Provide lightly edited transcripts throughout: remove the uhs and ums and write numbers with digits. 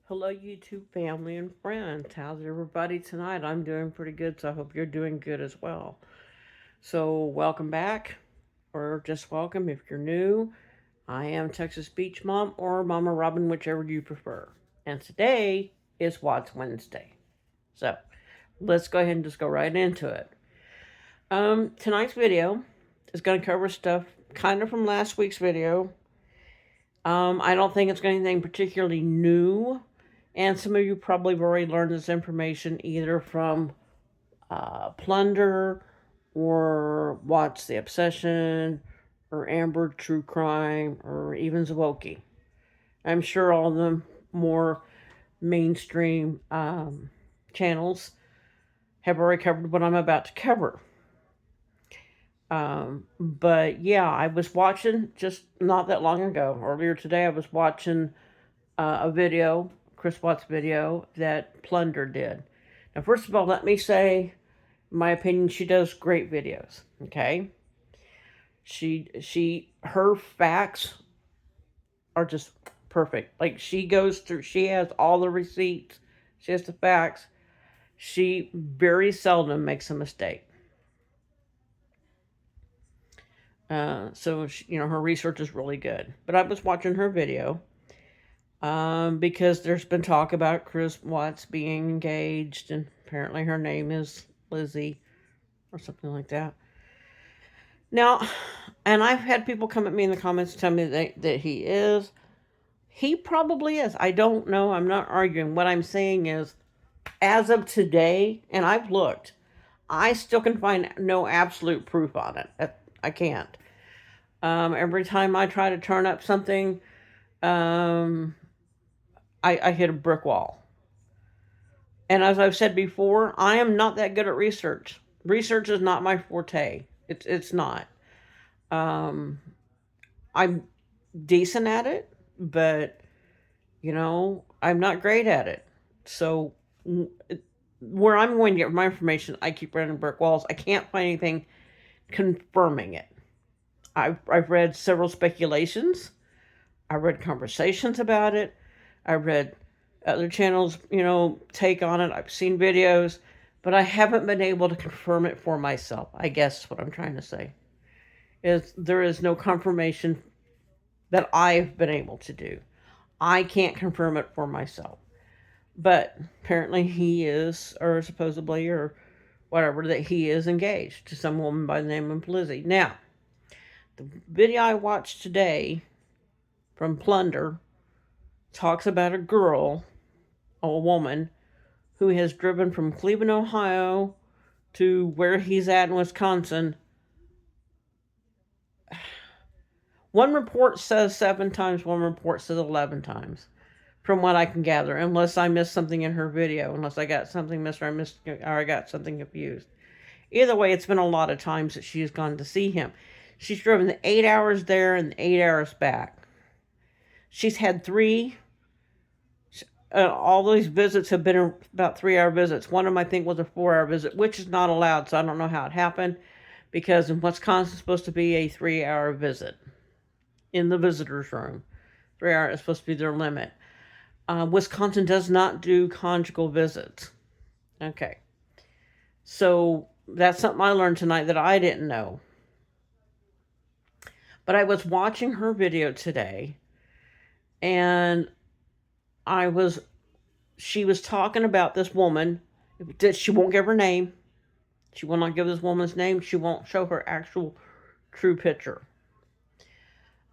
Hello, YouTube family and friends. How's everybody tonight? I'm doing pretty good, so I hope you're doing good as well. So, welcome back, or just welcome if you're new. I am Texas Beach Mom or Mama Robin, whichever you prefer. And today is Watts Wednesday. So, let's go ahead and just go right into it. Tonight's video is going to cover stuff kind of from last week's video. I don't think it's going to be anything particularly new. And some of you probably have already learned this information either from Plunder or Watch the Obsession or Amber True Crime or even Zwoki. I'm sure all of them more mainstream channels have already covered what I'm about to cover. But yeah, I was watching just not that long ago. Earlier today, I was watching a video, Chris Watts video that Plunder did. Now, first of all, let me say, in my opinion, she does great videos. Okay, her facts are just perfect. Like she goes through, she has all the receipts, she has the facts. She very seldom makes a mistake. So her research is really good. But I was watching her video, because there's been talk about Chris Watts being engaged, and apparently her name is Lizzie or something like that. Now, and I've had people come at me in the comments tell me that he is. He probably is. I don't know. I'm not arguing. What I'm saying is, as of today, and I've looked, I still can find no absolute proof on it. I can't. Every time I try to turn up something, um, I hit a brick wall. And as I've said before, I am not that good at research. Research is not my forte. It's not. Um, I'm decent at it, but I'm not great at it. So where I'm going to get my information, I keep running brick walls. I can't find anything confirming it. I've read several speculations. I read conversations about it. I read other channels, take on it. I've seen videos, but I haven't been able to confirm it for myself. I guess what I'm trying to say is there is no confirmation that I've been able to do. I can't confirm it for myself. But apparently he is, or supposedly, or whatever, that he is engaged to some woman by the name of Lizzie. Now, the video I watched today from Plunder talks about a girl, a woman, who has driven from Cleveland, Ohio to where he's at in Wisconsin. One report says 7 times, one report says 11 times, from what I can gather, unless I missed something in her video, unless I got something missed or I got something confused. Either way, it's been a lot of times that she's gone to see him. She's driven the 8 hours there and the 8 hours back. She's had three. All these visits have been about 3 hour visits. One of them, I think, was a 4 hour visit, which is not allowed, so I don't know how it happened, because in Wisconsin, it's supposed to be a 3 hour visit in the visitor's room. 3 hour is supposed to be their limit. Wisconsin does not do conjugal visits. Okay. So that's something I learned tonight that I didn't know. But I was watching her video today, and she was talking about this woman. She won't give her name. She will not give this woman's name. She won't show her actual true picture.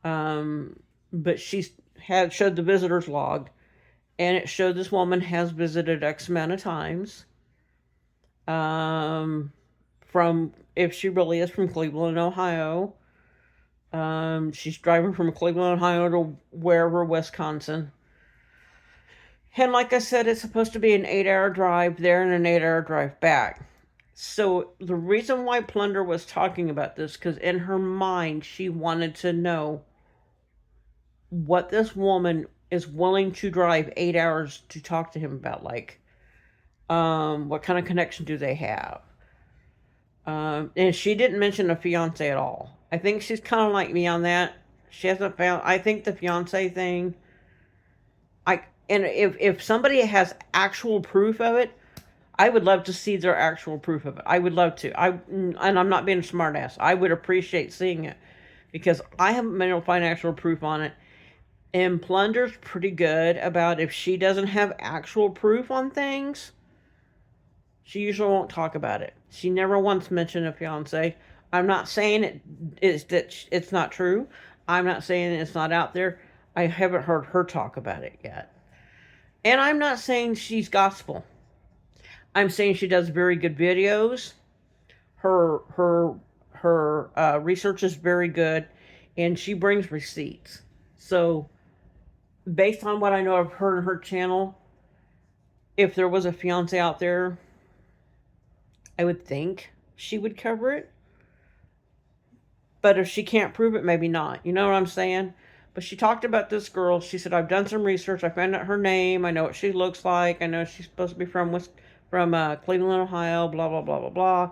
But she had showed the visitor's log, and it showed this woman has visited X amount of times. From, if she really is from Cleveland, Ohio. She's driving from Cleveland, Ohio to wherever, Wisconsin. And like I said, it's supposed to be an 8 hour drive there and an 8 hour drive back. So the reason why Plunder was talking about this, because in her mind, she wanted to know what this woman is willing to drive 8 hours to talk to him about. Like, what kind of connection do they have? And she didn't mention a fiance at all. I think she's kind of like me on that. She hasn't found. I think the fiance thing. And if somebody has actual proof of it, I would love to see their actual proof of it. I would love to. And I'm not being a smartass. I would appreciate seeing it because I haven't been able to find actual proof on it. And Plunder's pretty good about if she doesn't have actual proof on things, she usually won't talk about it. She never once mentioned a fiance. I'm not saying it is that it's not true. I'm not saying it's not out there. I haven't heard her talk about it yet. And I'm not saying she's gospel. I'm saying she does very good videos. Her research is very good, and she brings receipts. So, based on what I know of her and her channel, if there was a fiance out there, I would think she would cover it. But if she can't prove it, maybe not. You know what I'm saying? But she talked about this girl. She said, I've done some research. I found out her name. I know what she looks like. I know she's supposed to be from Cleveland, Ohio, blah, blah, blah, blah, blah.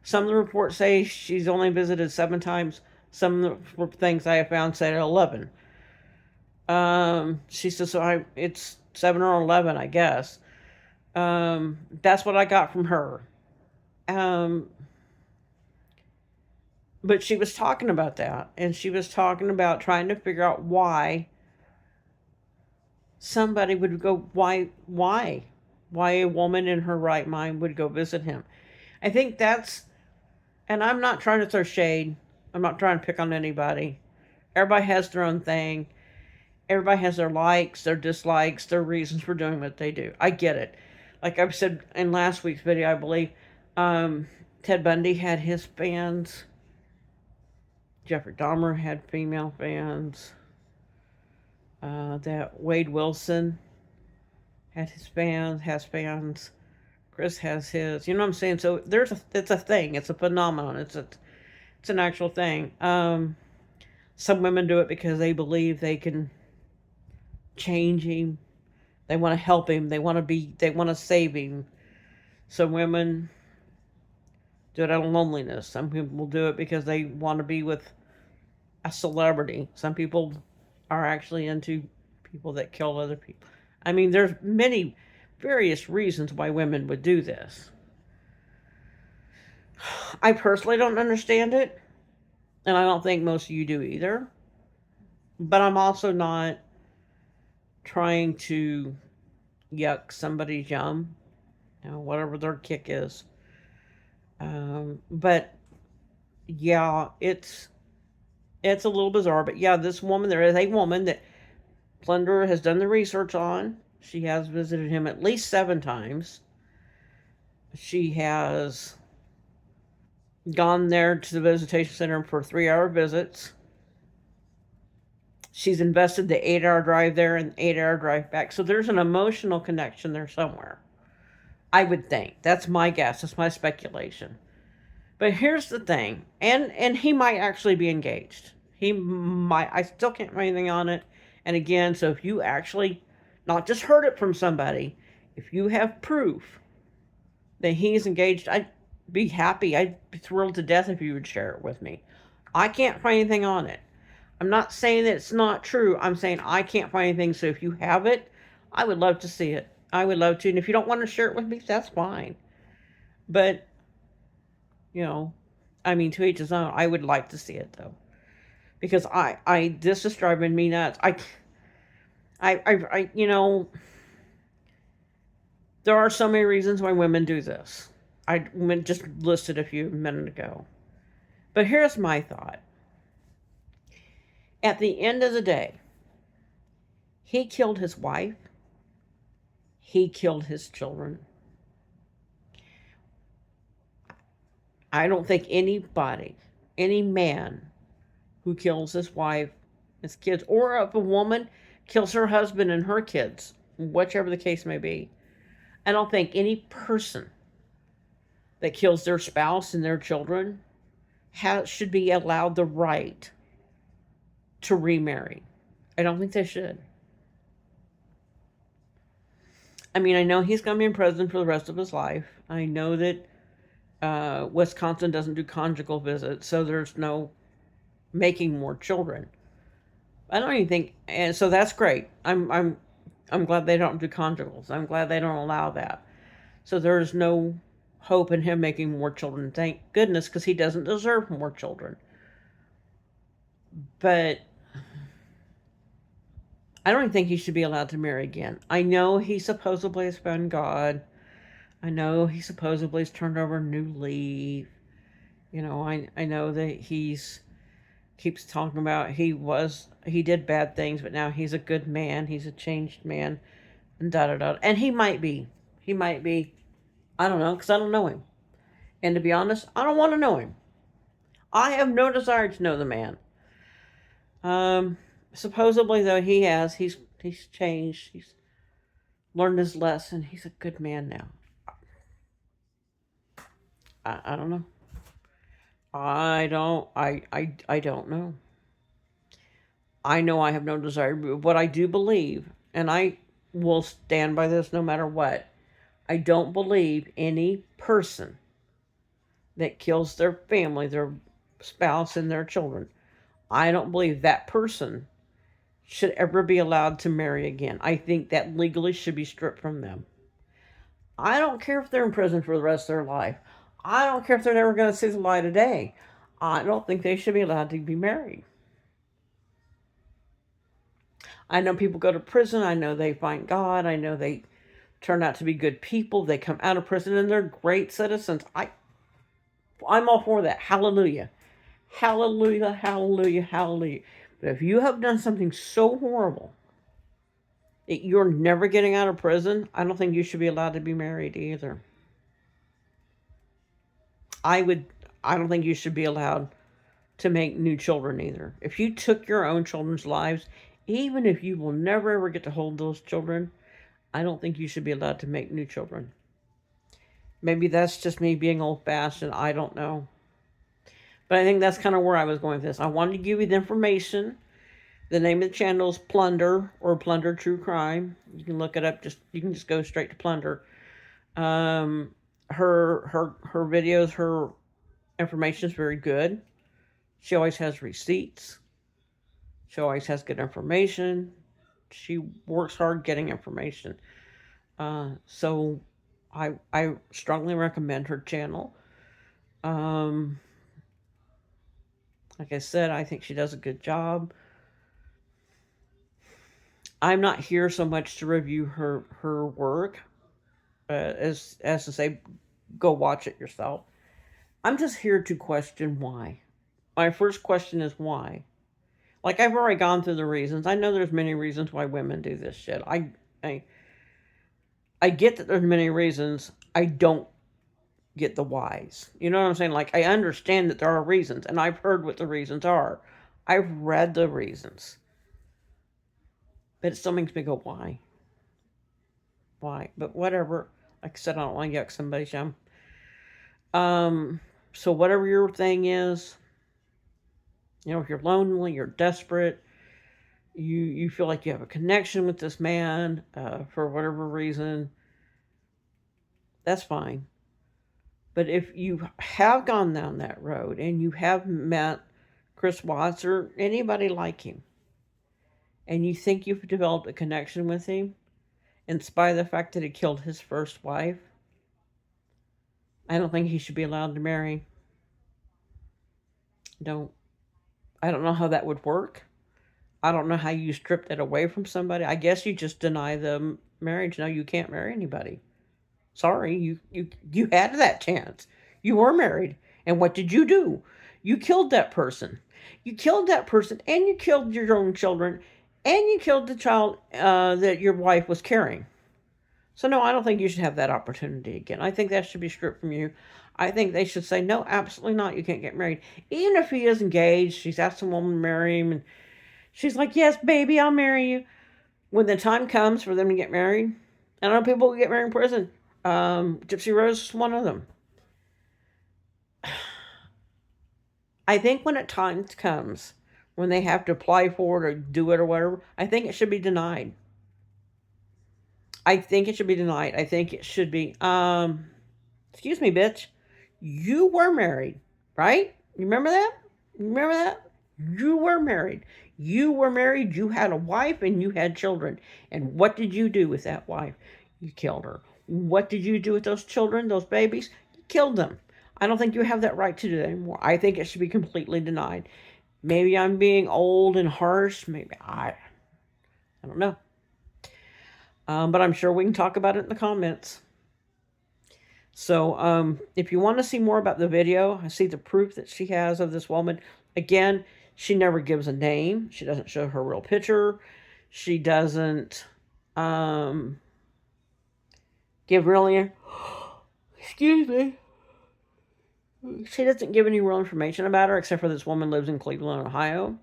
Some of the reports say she's only visited 7 times. Some of the things I have found say 11. She says, so it's 7 or 11, I guess. That's what I got from her. But she was talking about that, and she was talking about trying to figure out why somebody would go, why a woman in her right mind would go visit him. I think that's, and I'm not trying to throw shade. I'm not trying to pick on anybody. Everybody has their own thing. Everybody has their likes, their dislikes, their reasons for doing what they do. I get it. Like I've said in last week's video, I believe, Ted Bundy had his fans. Jeffrey Dahmer had female fans. That Wade Wilson had his fans, has fans. Chris has his. You know what I'm saying? So it's a thing. It's a phenomenon. It's an actual thing. Some women do it because they believe they can change him. They want to help him. They want to save him. Some women do it out of loneliness. Some people will do it because they want to be with a celebrity. Some people are actually into people that kill other people. I mean, there's many various reasons why women would do this. I personally don't understand it, and I don't think most of you do either. But I'm also not trying to yuck somebody's yum, whatever their kick is. But yeah, it's a little bizarre. But yeah, this woman, there is a woman that Plunder has done the research on. She has visited him at least 7 times. She has gone there to the visitation center for 3-hour visits. She's invested the 8-hour drive there and 8-hour drive back. So there's an emotional connection there somewhere. I would think. That's my guess. That's my speculation. But here's the thing. And he might actually be engaged. He might. I still can't find anything on it. And again, so if you actually not just heard it from somebody, if you have proof that he's engaged, I'd be happy. I'd be thrilled to death if you would share it with me. I can't find anything on it. I'm not saying that it's not true. I'm saying I can't find anything. So if you have it, I would love to see it. I would love to. And if you don't want to share it with me, that's fine. But, I mean, to each his own. I would like to see it, though. Because this is driving me nuts. There are so many reasons why women do this. I just listed a few a minute ago. But here's my thought. At the end of the day, he killed his wife. He killed his children. I don't think anybody, any man who kills his wife, his kids, or if a woman kills her husband and her kids, whichever the case may be, I don't think any person that kills their spouse and their children should be allowed the right to remarry. I don't think they should. I mean, I know he's going to be in prison for the rest of his life. I know that Wisconsin doesn't do conjugal visits, so there's no making more children. I don't even think, and so that's great. I'm I'm glad they don't do conjugals. I'm glad they don't allow that. So there's no hope in him making more children. Thank goodness, because he doesn't deserve more children. But I don't think he should be allowed to marry again. I know he supposedly has found God. I know he supposedly has turned over a new leaf. I know that he's keeps talking about he did bad things, but now he's a good man. He's a changed man, and da da da. And he might be. He might be. I don't know, because I don't know him. And to be honest, I don't want to know him. I have no desire to know the man. Supposedly though he's changed. He's learned his lesson. He's a good man now. I don't know. I don't know. I know I have no desire. But what I do believe, and I will stand by this no matter what, I don't believe any person that kills their family, their spouse, and their children, I don't believe that person should ever be allowed to marry again. I think that legally should be stripped from them. I don't care if they're in prison for the rest of their life. I don't care if they're never going to see the light of day. I don't think they should be allowed to be married. I know people go to prison. I know they find God. I know they turn out to be good people. They come out of prison and they're great citizens. I'm all for that. Hallelujah. Hallelujah, hallelujah, hallelujah. But if you have done something so horrible that you're never getting out of prison, I don't think you should be allowed to be married either. I don't think you should be allowed to make new children either. If you took your own children's lives, even if you will never ever get to hold those children, I don't think you should be allowed to make new children. Maybe that's just me being old fashioned. I don't know. But I think that's kind of where I was going with this. I wanted to give you the information. The name of the channel is Plunder, or Plunder True Crime. You can look it up. You can just go straight to Plunder. Her videos, her information is very good. She always has receipts. She always has good information. She works hard getting information. So I strongly recommend her channel. Like I said, I think she does a good job. I'm not here so much to review her work, as to say, go watch it yourself. I'm just here to question why. My first question is why. Like, I've already gone through the reasons. I know there's many reasons why women do this shit. I get that there's many reasons. I don't get the whys. You know what I'm saying? Like, I understand that there are reasons, and I've heard what the reasons are. I've read the reasons. But it still makes me go, why? Why? But whatever. Like I said, I don't want to yuck somebody's yum. So whatever your thing is, if you're lonely, you're desperate, you feel like you have a connection with this man, for whatever reason, that's fine. But if you have gone down that road and you have met Chris Watts or anybody like him, and you think you've developed a connection with him, in spite of the fact that he killed his first wife, I don't think he should be allowed to marry. I don't know how that would work. I don't know how you strip that away from somebody. I guess you just deny them marriage. No, you can't marry anybody. Sorry, you had that chance. You were married. And what did you do? You killed that person. You killed that person, and you killed your own children, and you killed the child that your wife was carrying. So no, I don't think you should have that opportunity again. I think that should be stripped from you. I think they should say, no, absolutely not. You can't get married. Even if he is engaged, she's asked a woman to marry him, and she's like, yes, baby, I'll marry you. When the time comes for them to get married, I know people who get married in prison. Gypsy Rose is one of them. I think when time comes, when they have to apply for it or do it or whatever, I think it should be denied. I think it should be denied. I think it should be, excuse me, bitch. You were married, right? You remember that? You remember that? You were married. You were married, you had a wife, and you had children. And what did you do with that wife? You killed her. What did you do with those children, those babies? You killed them. I don't think you have that right to do that anymore. I think it should be completely denied. Maybe I'm being old and harsh. Maybe I don't know. But I'm sure we can talk about it in the comments. So if you want to see more about the video, I see the proof that she has of this woman. Again, she never gives a name. She doesn't show her real picture. She doesn't give really, excuse me. She doesn't give any real information about her, except for this woman lives in Cleveland, Ohio,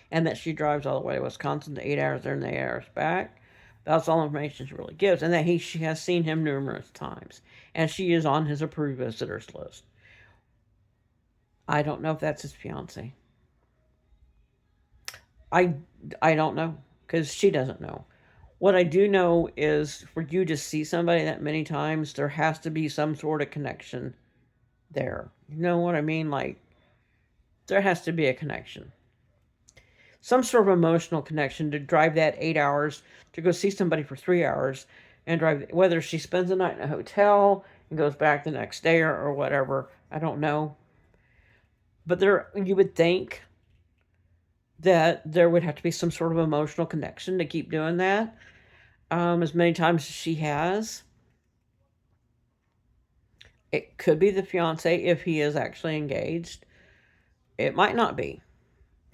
and that she drives all the way to Wisconsin, to 8 hours there and 8 hours back. That's all information she really gives, and that she has seen him numerous times, and she is on his approved visitors list. I don't know if that's his fiance. I don't know, because she doesn't know. What I do know is for you to see somebody that many times, there has to be some sort of connection there. You know what I mean? Like, there has to be a connection. Some sort of emotional connection to drive that 8 hours to go see somebody for 3 hours and drive, whether she spends the night in a hotel and goes back the next day or whatever. I don't know. But you would think that there would have to be some sort of emotional connection to keep doing that as many times as she has. It could be the fiance if he is actually engaged. It might not be.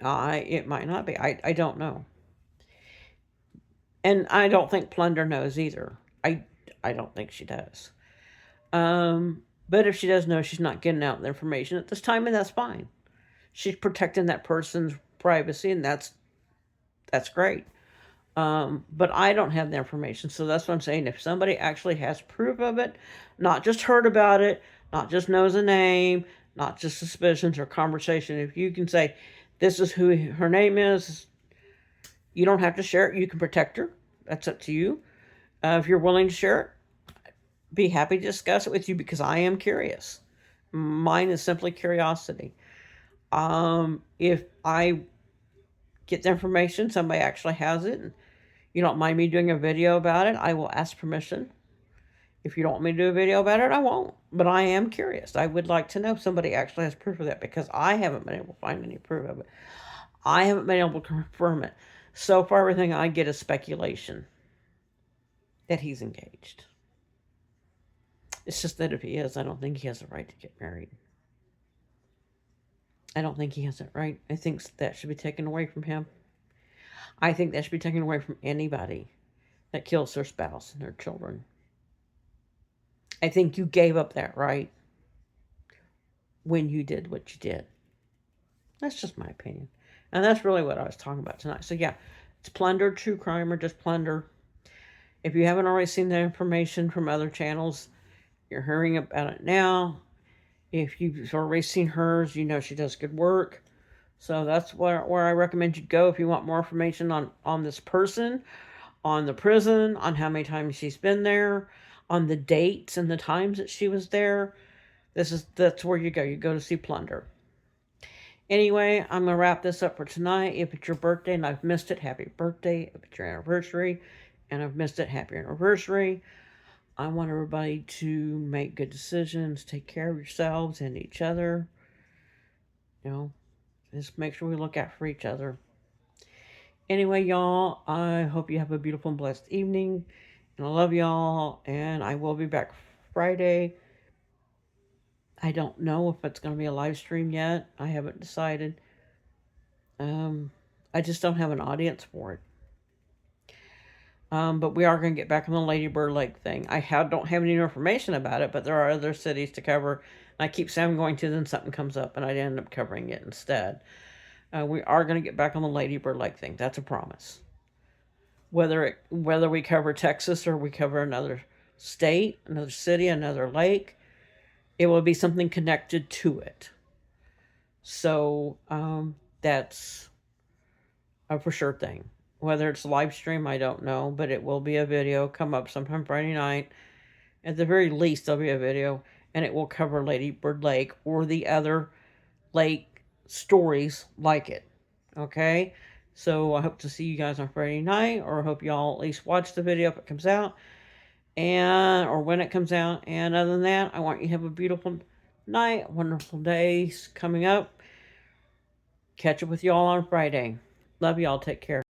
It might not be. I don't know. And I don't think Plunder knows either. I don't think she does. But if she does know, she's not getting out the information at this time, and that's fine. She's protecting that person's privacy, and that's great. But I don't have the information, so that's what I'm saying. If somebody actually has proof of it, not just heard about it, not just knows a name, not just suspicions or conversation, if you can say, this is who her name is, you don't have to share it. You can protect her. That's up to you. If you're willing to share it, be happy to discuss it with you, because I am curious. Mine is simply curiosity. If I get the information, somebody actually has it, and you don't mind me doing a video about it, I will ask permission. If you don't want me to do a video about it, I won't. But I am curious. I would like to know if somebody actually has proof of that, because I haven't been able to find any proof of it. I haven't been able to confirm it. So far, everything I get is speculation that he's engaged. It's just that if he is, I don't think he has the right to get married. I don't think he has that right. I think that should be taken away from him. I think that should be taken away from anybody that kills their spouse and their children. I think you gave up that right when you did what you did. That's just my opinion. And that's really what I was talking about tonight. So yeah, it's Plunder, true crime, or just Plunder. If you haven't already seen the information from other channels, you're hearing about it now. If you've already seen hers, you know she does good work. So that's where I recommend you go if you want more information on this person, on the prison, on how many times she's been there, on the dates and the times that she was there. That's where you go. You go to see Plunder. Anyway, I'm going to wrap this up for tonight. If it's your birthday and I've missed it, happy birthday. If it's your anniversary and I've missed it, happy anniversary. I want everybody to make good decisions, take care of yourselves and each other. You know, just make sure we look out for each other. Anyway, y'all, I hope you have a beautiful and blessed evening. And I love y'all. And I will be back Friday. I don't know if it's going to be a live stream yet. I haven't decided. I just don't have an audience for it. But we are going to get back on the Lady Bird Lake thing. I don't have any information about it, but there are other cities to cover. And I keep saying I'm going to, then something comes up, and I end up covering it instead. We are going to get back on the Lady Bird Lake thing. That's a promise. Whether we cover Texas or we cover another state, another city, another lake, it will be something connected to it. So that's a for sure thing. Whether it's live stream, I don't know, but it will be a video come up sometime Friday night. At the very least, there'll be a video, and it will cover Lady Bird Lake or the other lake stories like it. Okay? So I hope to see you guys on Friday night, or I hope y'all at least watch the video if it comes out, and or when it comes out. And other than that, I want you to have a beautiful night, wonderful days coming up. Catch up with y'all on Friday. Love y'all. Take care.